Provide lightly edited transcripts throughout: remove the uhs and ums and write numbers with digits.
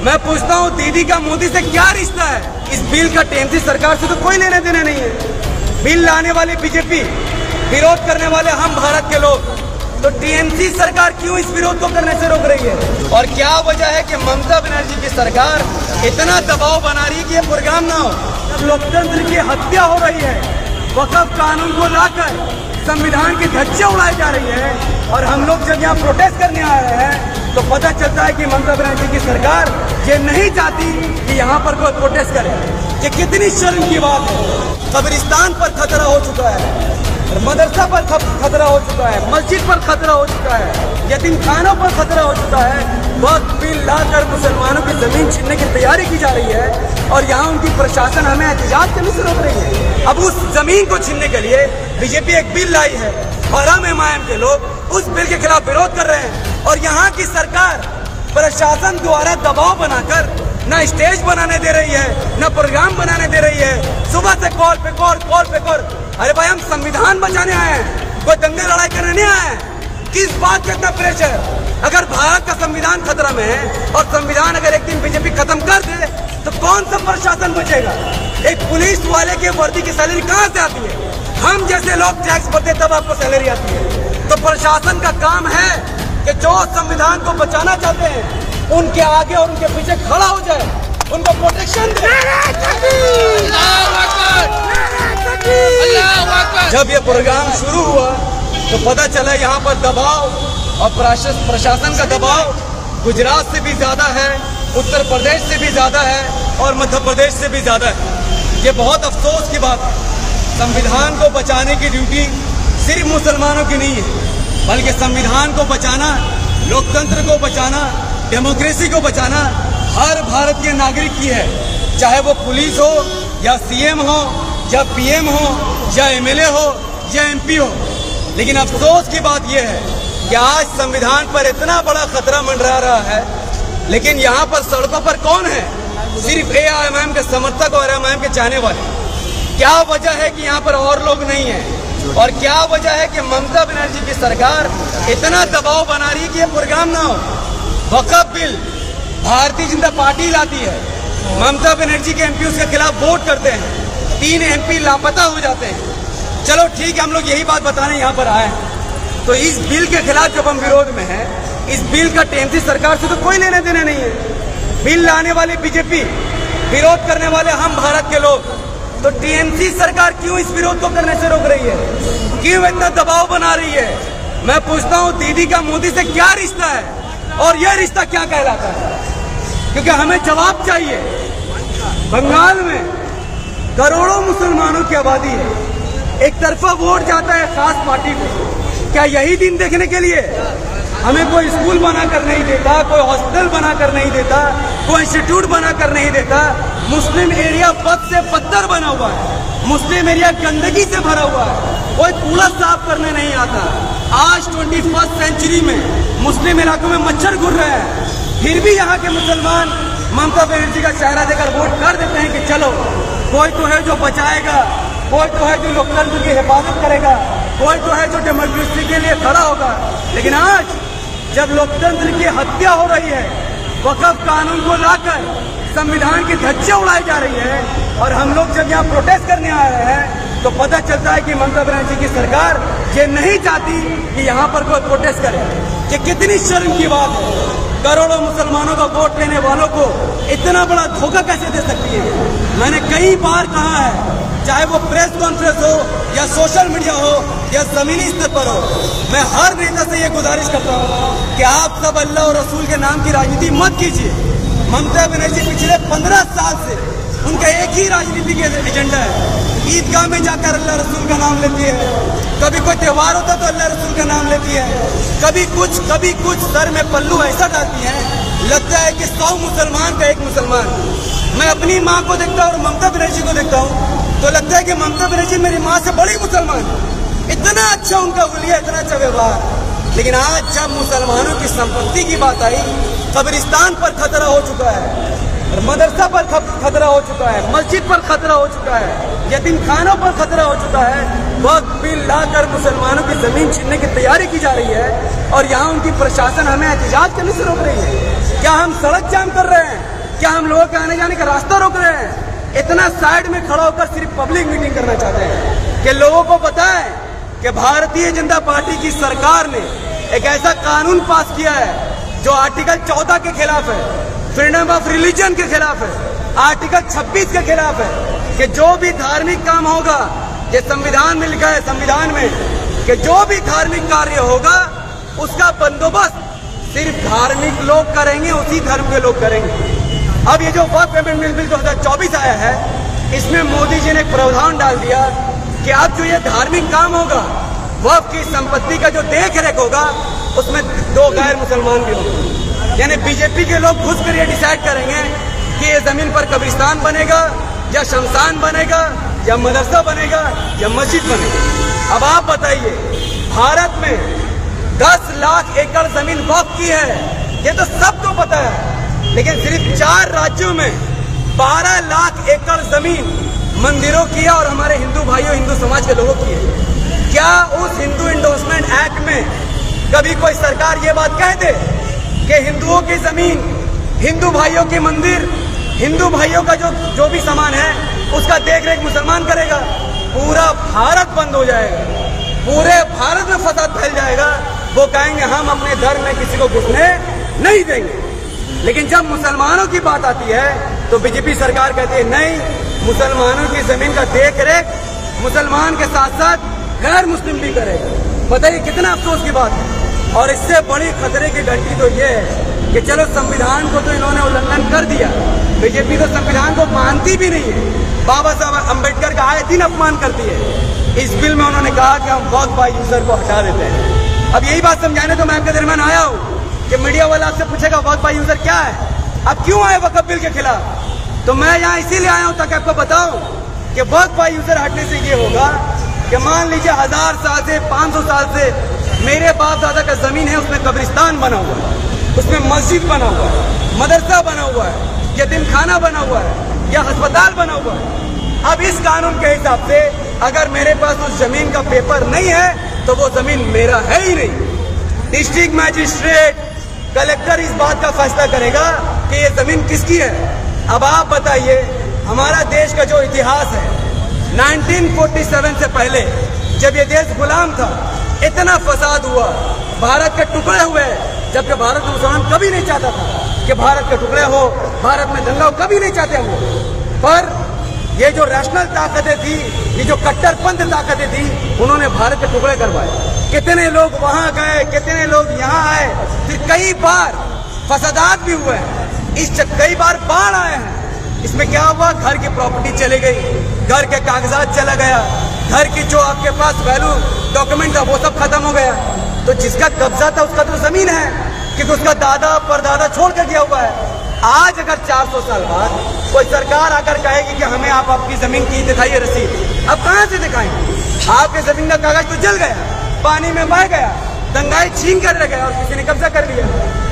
मैं पूछता हूँ दीदी का मोदी से क्या रिश्ता है? इस बिल का टीएमसी सरकार से तो कोई लेने देने नहीं है। बिल लाने वाली बीजेपी, विरोध करने वाले हम भारत के लोग, तो टीएमसी सरकार क्यों इस विरोध को करने से रोक रही है? और क्या वजह है कि ममता बनर्जी की सरकार इतना दबाव बना रही है कि ये प्रोग्राम ना हो? जब लोकतंत्र की हत्या हो रही है, वक्फ कानून को लाकर संविधान की धज्जियां उड़ाई जा रही है, और हम लोग जब यहाँ प्रोटेस्ट करने आ रहे हैं तो पता चलता है कि ममता बनर्जी की सरकार ये नहीं चाहती कि यहाँ पर कोई प्रोटेस्ट करे। ये कितनी शर्म की बात है। कब्रिस्तान पर खतरा हो चुका है, मदरसा पर खतरा हो चुका है, मस्जिद पर खतरा हो चुका है, यतीम खानों पर खतरा हो चुका है। वक्त बिल लाकर मुसलमानों की जमीन छीनने की तैयारी की जा रही है, और यहाँ उनकी प्रशासन हमें एहतजाज करने से रोक रही है। अब उस जमीन को छीनने के लिए बीजेपी एक बिल लाई है, और हम एमआईएम के लोग उस बिल के खिलाफ विरोध कर रहे हैं। और यहाँ की सरकार प्रशासन द्वारा दबाव बनाकर न स्टेज बनाने दे रही है, न प्रोग्राम बनाने दे रही है। सुबह से कॉल पे कॉल। अरे भाई, हम संविधान बचाने आए हैं, कोई दंगे लड़ाई करने नहीं आए हैं। किस बात का इतना प्रेशर? अगर भारत का संविधान खतरा में है, और संविधान अगर एक दिन बीजेपी खत्म कर दे, तो कौन सा प्रशासन बचेगा? एक पुलिस वाले के वर्दी की सैलरी कहाँ से आती है? हम जैसे लोग टैक्स भरते तब आपको सैलरी आती है। तो प्रशासन का काम है कि जो संविधान को बचाना चाहते हैं उनके आगे और उनके पीछे खड़ा हो जाए, उनको प्रोटेक्शन दे। जब ये प्रोग्राम शुरू हुआ तो पता चला यहाँ पर दबाव और प्रशासन का दबाव गुजरात से भी ज्यादा है, उत्तर प्रदेश से भी ज्यादा है, और मध्य प्रदेश से भी ज्यादा है। ये बहुत अफसोस की बात है। संविधान को बचाने की ड्यूटी सिर्फ मुसलमानों की नहीं है, बल्कि संविधान को बचाना, लोकतंत्र को बचाना, डेमोक्रेसी को बचाना हर भारत के नागरिक की है। चाहे वो पुलिस हो, या सीएम हो, या पीएम हो, या एमएलए हो, या एमपी हो। लेकिन अफसोस की बात यह है कि आज संविधान पर इतना बड़ा खतरा मंडरा रहा है, लेकिन यहाँ पर सड़कों पर कौन है? सिर्फ एआईएमआईएम के समर्थक और एमआईएम के चाहने वाले। क्या वजह है कि यहाँ पर और लोग नहीं है? और क्या वजह है कि ममता बनर्जी की सरकार इतना दबाव बना रही है कि ये प्रोग्राम ना हो? वक्फ बिल भारतीय जनता पार्टी लाती है, ममता बनर्जी के एमपी उसके खिलाफ वोट करते हैं, 3 एमपी लापता हो जाते हैं। चलो ठीक है, हम लोग यही बात बताने यहाँ पर आए हैं। तो इस बिल के खिलाफ जब हम विरोध में हैं, इस बिल का टीएमसी सरकार से तो कोई लेने देने नहीं है। बिल लाने वाली बीजेपी, विरोध करने वाले हम भारत के लोग, तो टीएमसी सरकार क्यों इस विरोध को करने से रोक रही है? क्यों इतना दबाव बना रही है? मैं पूछता हूँ दीदी का मोदी से क्या रिश्ता है, और यह रिश्ता क्या कहलाता है? क्योंकि हमें जवाब चाहिए। बंगाल में करोड़ों मुसलमानों की आबादी है, एक तरफा वोट जाता है खास पार्टी को। क्या यही दिन देखने के लिए हमें कोई स्कूल बनाकर नहीं देता, कोई हॉस्पिटल बनाकर नहीं देता, कोई इंस्टीट्यूट बनाकर नहीं देता? मुस्लिम एरिया बद से बदतर बना हुआ है, मुस्लिम एरिया गंदगी से भरा हुआ है, कोई कूड़ा साफ करने नहीं आता। आज 21वीं सेंचुरी में मुस्लिम इलाकों में मच्छर घुर रहे हैं, फिर भी यहाँ के मुसलमान ममता बनर्जी का चेहरा देकर वोट कर देते हैं कि चलो कोई तो है जो बचाएगा, कोई तो है जो लोकतंत्र की हिफाजत करेगा, कोई तो है जो डेमोक्रेसी के लिए खड़ा होगा। लेकिन आज जब लोकतंत्र की हत्या हो रही है, वक्फ कानून को लाकर संविधान की धज्जियां उड़ाई जा रही है, और हम लोग जब यहाँ प्रोटेस्ट करने आ रहे हैं तो पता चलता है कि ममता बनर्जी की सरकार ये नहीं चाहती कि यहाँ पर कोई प्रोटेस्ट करे। ये कितनी शर्म की बात है। करोड़ों मुसलमानों का वोट लेने वालों को इतना बड़ा धोखा कैसे दे सकती है? मैंने कई बार कहा है, चाहे वो प्रेस कॉन्फ्रेंस हो, या सोशल मीडिया हो, या जमीनी स्तर पर हो, मैं हर नेता से ये गुजारिश करता हूँ कि आप सब अल्लाह और रसूल के नाम की राजनीति मत कीजिए। ममता बनर्जी पिछले 15 साल से उनका एक ही राजनीति का एजेंडा है। ईदगाह में जाकर अल्लाह रसूल का नाम लेती है, कभी कोई त्योहार होता तो अल्लाह रसूल का नाम लेती है, कभी कुछ सर में पल्लू ऐसा डालती है, लगता है कि 100 मुसलमान का एक मुसलमान। मैं अपनी माँ को देखता हूँ और ममता बनर्जी को देखता हूँ तो लगता है कि ममता बनर्जी मेरी माँ से बड़ी मुसलमान। इतना अच्छा उनका हुलिया, इतना अच्छा व्यवहार। लेकिन आज जब मुसलमानों की संपत्ति की बात आई, कब्रिस्तान पर खतरा हो चुका है, मदरसा पर खतरा हो चुका है, मस्जिद पर खतरा हो चुका है, यतीम खानों पर खतरा हो चुका है, वक्त बिल लाकर मुसलमानों की जमीन छीनने की तैयारी की जा रही है, और यहाँ उनकी प्रशासन हमें एहतजाज करने से रोक रही है। क्या हम सड़क जाम कर रहे हैं? क्या हम लोगों के आने जाने का रास्ता रोक रहे हैं? इतना साइड में खड़ा होकर सिर्फ पब्लिक मीटिंग करना चाहते हैं कि लोगों को पता है कि भारतीय जनता पार्टी की सरकार ने एक ऐसा कानून पास किया है जो आर्टिकल 14 के खिलाफ है, फ्रीडम ऑफ रिलीजन के खिलाफ है, आर्टिकल 26 के खिलाफ है, कि जो भी धार्मिक काम होगा, ये संविधान में लिखा है, संविधान में, कि जो भी धार्मिक कार्य होगा उसका बंदोबस्त सिर्फ धार्मिक लोग करेंगे, उसी धर्म के लोग करेंगे। अब ये जो वक्फ अमेंडमेंट बिल 2024 आया है, इसमें मोदी जी ने एक प्रावधान डाल दिया कि अब जो ये धार्मिक काम होगा, वक्फ की संपत्ति का जो देख रेख होगा, उसमें 2 गैर मुसलमान भी होंगे। यानी बीजेपी के लोग घुस कर ये डिसाइड करेंगे कि ये जमीन पर कब्रिस्तान बनेगा या शमशान बनेगा या मदरसा बनेगा या मस्जिद बनेगा। अब आप बताइए, भारत में 10 लाख एकड़ जमीन वक्फ की है, ये तो सबको पता है, लेकिन सिर्फ 4 राज्यों में 12 लाख एकड़ जमीन मंदिरों की है और हमारे हिंदू भाइयों, हिंदू समाज के लोगों की है। क्या उस हिंदू इंडोर्समेंट एक्ट में कभी कोई सरकार ये बात कह दे कि हिंदुओं की जमीन, हिंदू भाइयों के मंदिर, हिंदू भाइयों का जो भी सामान है उसका देखरेख मुसलमान करेगा? पूरा भारत बंद हो जाएगा, पूरे भारत में फसाद फैल जाएगा। वो कहेंगे हम अपने धर्म में किसी को घुसने नहीं देंगे। लेकिन जब मुसलमानों की बात आती है तो बीजेपी सरकार कहती है नहीं, मुसलमानों की जमीन का देख रेख मुसलमान के साथ साथ गैर मुस्लिम भी करेगा। बताइए कितना अफसोस की बात है। और इससे बड़ी खतरे की घंटी तो ये है कि चलो संविधान को तो इन्होंने उल्लंघन कर दिया, बीजेपी तो संविधान को मानती भी नहीं है, बाबा साहब अम्बेडकर का आए दिन अपमान करती है। इस बिल में उन्होंने कहा कि हम वक्फ बाय यूजर को हटा देते हैं। अब यही बात समझाने तो मैं आपके दरमियान आया हूँ कि मीडिया वाला आपसे पूछेगा वक्फ बाय यूजर क्या है, अब क्यों आए वक्फ बिल के खिलाफ? तो मैं यहाँ इसीलिए आया हूँ ताकि आपको बताऊं कि वक्फ बाय यूजर हटने से ये होगा कि मान लीजिए 1000 साल से 500 साल से मेरे बाप दादा का जमीन है, उसमें कब्रिस्तान बना हुआ है, उसमें मस्जिद बना हुआ है, मदरसा बना हुआ है, यतीमखाना बना हुआ है या अस्पताल बना हुआ है। अब इस कानून के हिसाब से अगर मेरे पास उस जमीन का पेपर नहीं है तो वो जमीन मेरा है ही नहीं। डिस्ट्रिक्ट मैजिस्ट्रेट, कलेक्टर इस बात का फैसला करेगा कि ये जमीन किसकी है। अब आप बताइए, हमारा देश का जो इतिहास है, 1947 से पहले जब ये देश गुलाम था, इतना फसाद हुआ, भारत के टुकड़े हुए, जबकि भारत में मुसलमान कभी नहीं चाहता था कि भारत के टुकड़े हो, भारत में दंगा हो, कभी नहीं चाहते हम लोग। पर ये जो रैशनल ताकतें थी, ये जो कट्टरपंथ ताकतें थी, उन्होंने भारत के टुकड़े करवाए। कितने लोग वहां गए, कितने लोग यहाँ आए, फिर कई बार फसादात भी हुए हैं, कई बार बाढ़ आए हैं। इसमें क्या हुआ, घर की प्रॉपर्टी चली गई, घर के कागजात चला गया, घर की जो आपके पास वैल्यू डॉक्यूमेंट था वो सब खत्म हो गया। तो जिसका कब्जा था उसका तो जमीन है, क्योंकि उसका दादा परदादा छोड़ कर गया हुआ है। आज अगर 400 साल बाद कोई सरकार आकर कहेगी कि हमें आप आपकी जमीन की दिखाइए रसीद, अब कहां से दिखाएंगे? आपके जमीन का कागज तो जल गया, पानी में बह गया, दंगाई छीन कर रह गया और किसी ने कब्जा कर लिया।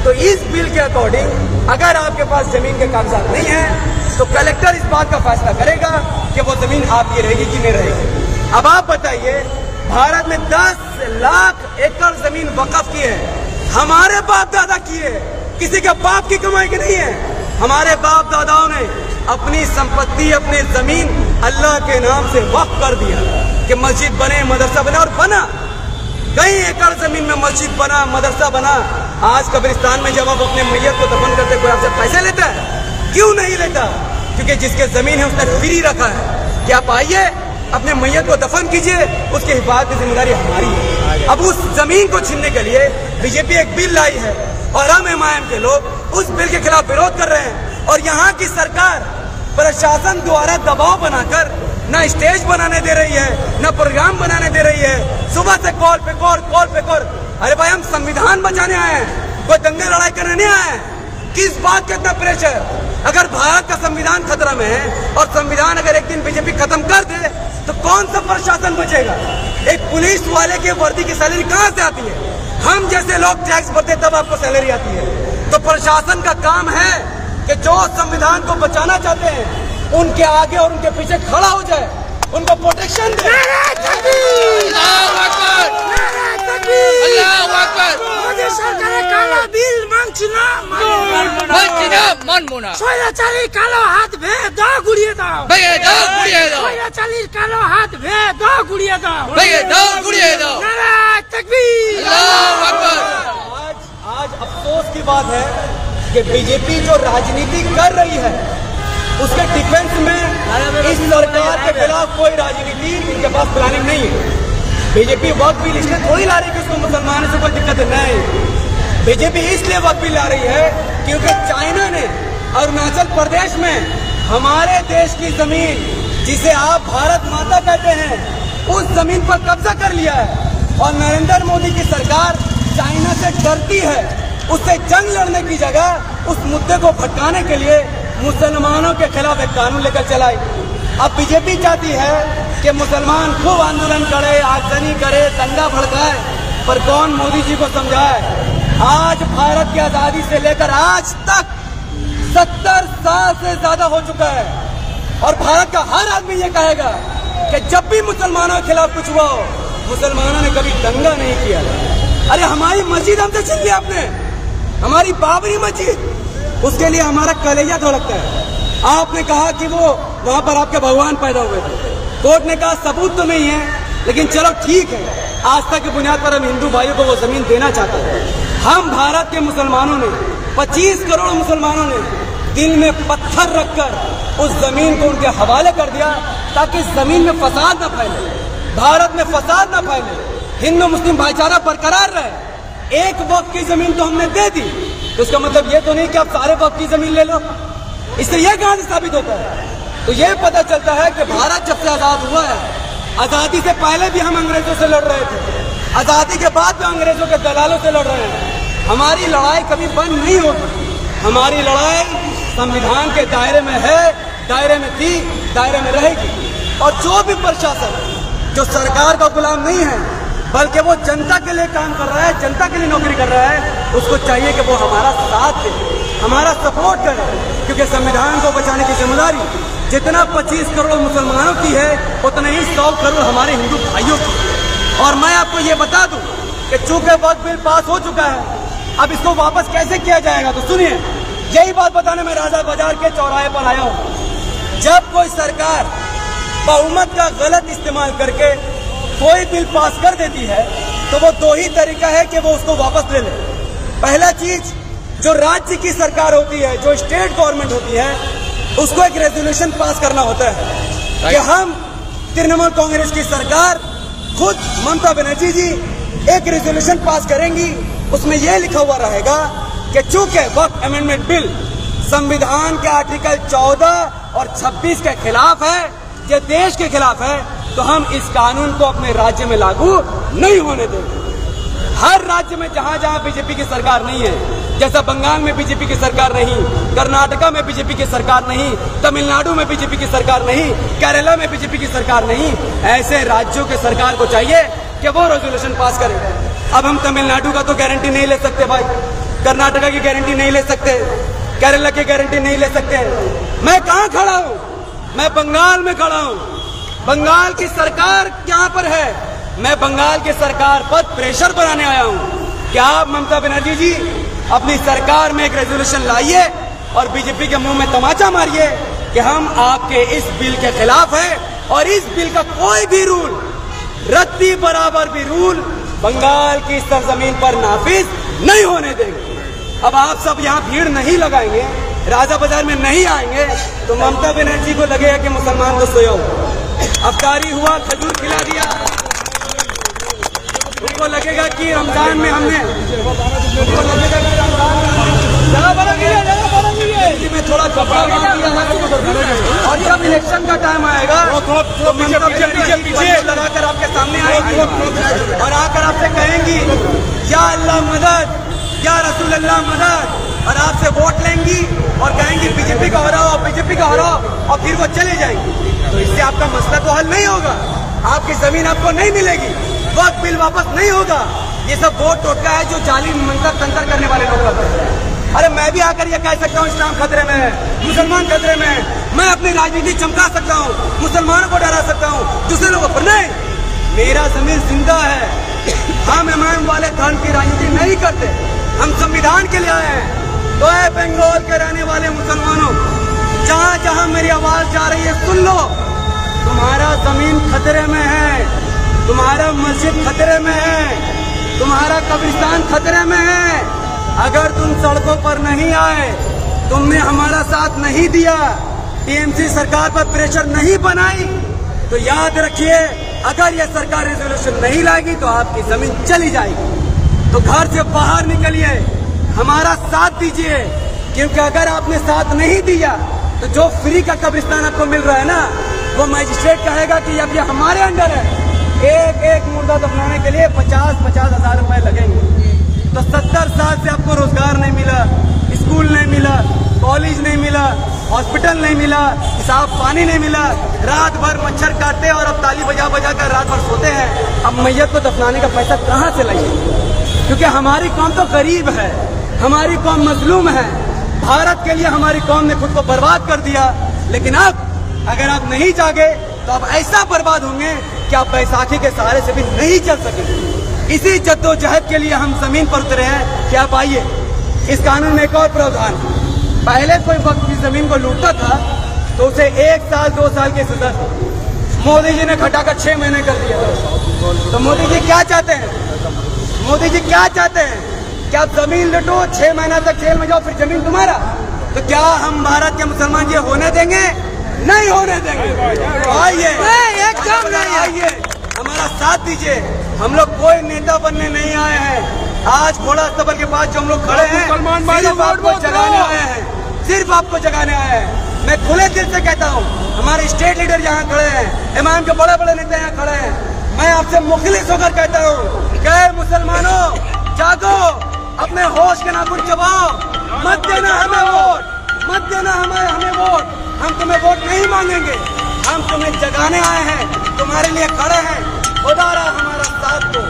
तो इस बिल के अकॉर्डिंग अगर आपके पास जमीन के कागजात नहीं है तो कलेक्टर इस बात का फैसला करेगा कि वो जमीन आपकी रहेगी कि नहीं रहेगी। अब आप बताइए, भारत में 10 लाख एकड़ जमीन वक्फ की है, हमारे बाप दादा की है, किसी के बाप की कमाई की नहीं है। हमारे बाप दादाओं ने अपनी संपत्ति, अपनी जमीन अल्लाह के नाम से वक्फ कर दिया कि मस्जिद बने, मदरसा बने, और बना। कई एकड़ जमीन में मस्जिद बना, मदरसा बना। आज कब्रिस्तान में जब आप अपने मैयत को दफन करते कोई आपसे पैसे लेता है? क्यों नहीं लेता? क्योंकि जिसके जमीन है उसने फ्री रखा है कि आप आइए अपने मैयत को दफन कीजिए, उसकी हिफाजत की जिम्मेदारी हमारी है। अब उस जमीन को छीनने के लिए बीजेपी एक बिल लाई है और हम एमआईएम के लोग उस बिल के खिलाफ विरोध कर रहे हैं। और यहाँ की सरकार प्रशासन द्वारा दबाव बनाकर न स्टेज बनाने दे रही है, न प्रोग्राम बनाने दे रही है। सुबह से कॉल पे कॉल। अरे भाई, हम संविधान बचाने आए हैं, कोई दंगे लड़ाई करने नहीं आए हैं। किस बात का इतना प्रेशर? अगर भारत का संविधान खतरा में है और संविधान अगर एक दिन बीजेपी खत्म कर दे तो कौन सा प्रशासन बचेगा? एक पुलिस वाले के वर्दी की सैलरी कहाँ से आती है? हम जैसे लोग टैक्स भरते तब आपको सैलरी आती है। तो प्रशासन का काम है कि जो संविधान को बचाना चाहते हैं उनके आगे और उनके पीछे खड़ा हो जाए, उनको प्रोटेक्शन दे। अल्लाहु अकबर मोदी सरकारे कालो बिल मांगछिना मानबो ना স্বৈরাচারী কালো হাত ভেঙে দাও গুড়িয়ে দাও স্বৈরাচারীর কালো হাত ভেঙে দাও গুড়িয়ে দাও नारे तकबीर अल्लाहु अकबर। आज अफसोस की बात है कि बीजेपी जो राजनीति कर रही है उसके डिफेंस में इस सरकार के खिलाफ कोई राजनीति इनके पास प्लानिंग नहीं है। बीजेपी वक्त भी लिस्ट थोड़ी ला रही है कि उसको मुसलमानों से कोई दिक्कत नहीं। बीजेपी इसलिए वक्त भी ला रही है क्योंकि चाइना ने अरुणाचल प्रदेश में हमारे देश की जमीन जिसे आप भारत माता कहते हैं उस जमीन पर कब्जा कर लिया है और नरेंद्र मोदी की सरकार चाइना से डरती है। उससे जंग लड़ने की जगह उस मुद्दे को भटकाने के लिए मुसलमानों के खिलाफ एक कानून लेकर चलाई। अब बीजेपी चाहती है कि मुसलमान खूब आंदोलन करे, आगजनी करे, दंगा भड़काए, पर कौन मोदी जी को समझाए। आज भारत की आजादी से लेकर आज तक 70 साल से ज्यादा हो चुका है और भारत का हर आदमी ये कहेगा कि जब भी मुसलमानों के खिलाफ कुछ हुआ हो मुसलमानों ने कभी दंगा नहीं किया। अरे हमारी मस्जिद हमसे छीन ली आपने, हमारी बाबरी मस्जिद, उसके लिए हमारा कलेजा धड़कता है। आपने कहा कि वो वहां पर आपके भगवान पैदा हुए थे, कोर्ट ने कहा सबूत तो नहीं है लेकिन चलो ठीक है, आस्था की बुनियाद पर हम हिंदू भाइयों को वो जमीन देना चाहते हैं। हम भारत के मुसलमानों ने 25 करोड़ मुसलमानों ने दिल में पत्थर रखकर उस जमीन को उनके हवाले कर दिया ताकि जमीन में फसाद न फैले, भारत में फसाद न फैले, हिंदू मुस्लिम भाईचारा बरकरार रहे। एक वक्त की जमीन तो हमने दे दी, तो इसका मतलब ये तो नहीं कि आप सारे वक्त की जमीन ले लो। इससे यह कहां से साबित होता है? तो ये पता चलता है कि भारत जब से आजाद हुआ है, आजादी से पहले भी हम अंग्रेजों से लड़ रहे थे, आजादी के बाद भी अंग्रेजों के दलालों से लड़ रहे हैं। हमारी लड़ाई कभी बंद नहीं होगी। हमारी लड़ाई संविधान के दायरे में है, दायरे में थी, दायरे में रहेगी। और जो भी प्रशासन जो सरकार का गुलाम नहीं है बल्कि वो जनता के लिए काम कर रहा है, जनता के लिए नौकरी कर रहा है, उसको चाहिए कि वो हमारा साथ दे, हमारा सपोर्ट करे, क्योंकि संविधान को बचाने की जिम्मेदारी जितना 25 करोड़ मुसलमानों की है उतना ही 100 करोड़ हमारे हिंदू भाइयों की। और मैं आपको ये बता दूं कि चूंकि वक्त बिल पास हो चुका है, अब इसको वापस कैसे किया जाएगा तो सुनिए, यही बात बताने मैं राजा बाजार के चौराहे पर आया हूँ। जब कोई सरकार बहुमत का गलत इस्तेमाल करके कोई बिल पास कर देती है तो वो दो ही तरीका है कि वो उसको वापस ले ले। पहला चीज, जो राज्य की सरकार होती है, जो स्टेट गवर्नमेंट होती है, उसको एक रेजोल्यूशन पास करना होता है कि हम तृणमूल कांग्रेस की सरकार खुद ममता बनर्जी जी एक रेजोल्यूशन पास करेंगी। उसमें यह लिखा हुआ रहेगा कि चूंकि वक्त अमेंडमेंट बिल संविधान के आर्टिकल 14 और 26 के खिलाफ है, ये देश के खिलाफ है, तो हम इस कानून को अपने राज्य में लागू नहीं होने देंगे। हर राज्य में जहां जहां बीजेपी की सरकार नहीं है, जैसा बंगाल में बीजेपी की सरकार नहीं, कर्नाटका में बीजेपी की सरकार नहीं, तमिलनाडु में बीजेपी की सरकार नहीं, केरला में बीजेपी की सरकार नहीं, ऐसे राज्यों के सरकार को चाहिए कि वो रेजोल्यूशन पास करें। अब हम तमिलनाडु का तो गारंटी नहीं ले सकते भाई, कर्नाटका की गारंटी नहीं ले सकते, केरला की गारंटी नहीं ले सकते। मैं कहाँ खड़ा हूँ? मैं बंगाल में खड़ा हूँ। बंगाल की सरकार यहाँ पर है, मैं बंगाल की सरकार पर प्रेशर बनाने आया हूँ कि आप ममता बनर्जी जी अपनी सरकार में एक रेजोल्यूशन लाइए और बीजेपी के मुंह में तमाचा मारिए कि हम आपके इस बिल के खिलाफ है और इस बिल का कोई भी रूल, रत्ती बराबर भी रूल बंगाल की सरजमीन पर नाफिज नहीं होने देंगे। अब आप सब यहाँ भीड़ नहीं लगाएंगे, राजा बाजार में नहीं आएंगे तो ममता बनर्जी को लगेगा कि मुसलमान तो सोया हो, अफ्तारी हुआ, खजूर खिला दिया, उनको लगेगा कि रमजान में हमने, उनको लगेगा कि रमजान में थोड़ा कपड़ा बांध दिया है। और जब इलेक्शन का टाइम आएगा तो पीछे लगाकर आपके सामने आएंगी और आकर आपसे कहेंगी या अल्लाह मदद, या रसूल अल्लाह मदद, और आपसे वोट लेंगी और कहेंगी बीजेपी का हराओ, बीजेपी का हराओ, और फिर वो चले जाएंगी। तो इससे आपका मसला तो हल नहीं होगा, आपकी जमीन आपको नहीं मिलेगी, वक्त बिल वापस नहीं होगा। ये सब वोट टोटका है जो जाली मंत्र तंत्र करने वाले लोग करते हैं। अरे मैं भी आकर ये कह सकता हूँ इस्लाम खतरे में है, मुसलमान खतरे में है, मैं अपनी राजनीति चमका सकता हूँ, मुसलमानों को डरा सकता हूँ, दूसरे लोगों पर नहीं। मेरा जमीन जिंदा है, हम इमाम वाले धर्म की राजनीति नहीं करते, हम संविधान के लिए आए हैं। तो बंगाल के रहने वाले मुसलमानों, जहाँ जहाँ मेरी आवाज जा रही है सुन लो, तुम्हारा जमीन खतरे में है, तुम्हारा मस्जिद खतरे में है, तुम्हारा कब्रिस्तान खतरे में है। अगर तुम सड़कों पर नहीं आए, तुमने हमारा साथ नहीं दिया, टीएमसी सरकार पर प्रेशर नहीं बनाई, तो याद रखिए अगर ये सरकार रेजोल्यूशन नहीं लाएगी तो आपकी जमीन चली जाएगी। तो घर से बाहर निकलिए, हमारा साथ दीजिए, क्योंकि अगर आपने साथ नहीं दिया तो जो फ्री का कब्रिस्तान आपको मिल रहा है ना, वो मजिस्ट्रेट कहेगा कि अब ये हमारे अंडर है। एक एक मुर्दा दफनाने के लिए 50-50 हजार रुपए लगेंगे। तो 70 साल से आपको रोजगार नहीं मिला, स्कूल नहीं मिला, कॉलेज नहीं मिला, हॉस्पिटल नहीं मिला, साफ पानी नहीं मिला, रात भर मच्छर काटते और अब ताली बजा बजा कर रात भर सोते हैं। अब मैयत को दफनाने का पैसा कहाँ से लाएंगे? क्योंकि हमारी कौम तो गरीब है, हमारी कौम मजलूम है। भारत के लिए हमारी कौम ने खुद को बर्बाद कर दिया, लेकिन अब अगर आप नहीं जागे तो आप ऐसा बर्बाद होंगे कि आप बैसाखी के सहारे से भी नहीं चल सकेंगे। इसी जद्दोजहद के लिए हम जमीन पर उतरे हैं कि आप आइए। इस कानून में एक और प्रावधान, पहले कोई वक्त की जमीन को लूटता था तो उसे 1 साल 2 साल की सजा, मोदी जी ने घटाकर 6 महीने कर दिया था। तो मोदी जी क्या चाहते हैं? मोदी जी क्या चाहते हैं कि आप जमीन लूटो, 6 महीना तक जेल में जाओ, फिर जमीन तुम्हारा। तो क्या हम भारत के मुसलमान ये होने देंगे? नहीं होने देंगे। आइए, एकदम नहीं, आइए हमारा साथ दीजिए। हम लोग कोई नेता बनने नहीं आए हैं। आज घोड़ा अस्तबल के पास जो हम लोग खड़े हैं, सिर्फ आपको जगाने आए हैं, सिर्फ आपको जगाने आए हैं। मैं खुले दिल से कहता हूँ, हमारे स्टेट लीडर यहाँ खड़े हैं, इमाम के बड़े बड़े नेता यहाँ खड़े हैं, मैं आपसे मुखलिस होकर कहता हूँ कि मुसलमानों जागो, अपने होश के नाखून चबाओ, मत देना हमें वोट, मत देना हमें वोट। हम तुम्हें वोट नहीं मांगेंगे, हम तुम्हें जगाने आए हैं, तुम्हारे लिए खड़े हैं। खुदा रहा हमारा साथ दो,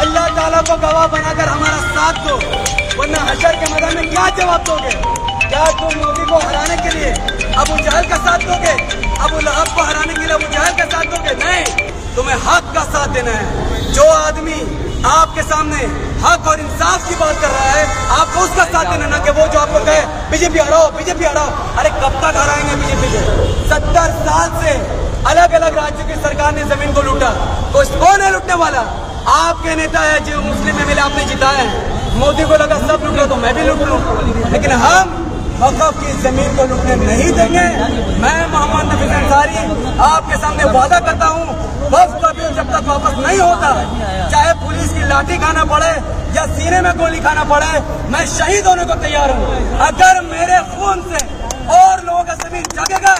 अल्लाह ताला को गवाह बनाकर हमारा साथ दो, वरना हशर के मैदान में क्या जवाब दोगे? क्या तुम मोदी को हराने के लिए अबू जहल का साथ दोगे? अबू लहब को हराने के लिए अबू जहल का साथ दोगे? नहीं, तुम्हें हक का साथ देना है। जो आदमी आपके सामने हक और इंसाफ की बात कर रहा है, आपको उसका साथ देना, ना कि वो जो आपको कहे बीजेपी हराओ, बीजेपी हराओ। अरे कब तक हराएंगे बीजेपी को? 70 साल से अलग अलग राज्यों की सरकार ने जमीन को लूटा, तो कौन है लूटने वाला? आपके नेता है जो मुस्लिम एमएलए आपने जिताया है। मोदी को लगा सब लूट लो तो मैं भी लूट लूं, लेकिन हम वक़्फ़ की जमीन को लूटने नहीं देंगे। मैं मोहम्मद नफीस अंसारी आपके सामने वादा करता हूँ, वक़्फ़ का बिल जब तक वापस नहीं होता, चाहे पुलिस की लाठी खाना पड़े या सीने में गोली खाना पड़े, मैं शहीद होने को तैयार हूँ। अगर मेरे खून से और लोगों का जमीन जगेगा तो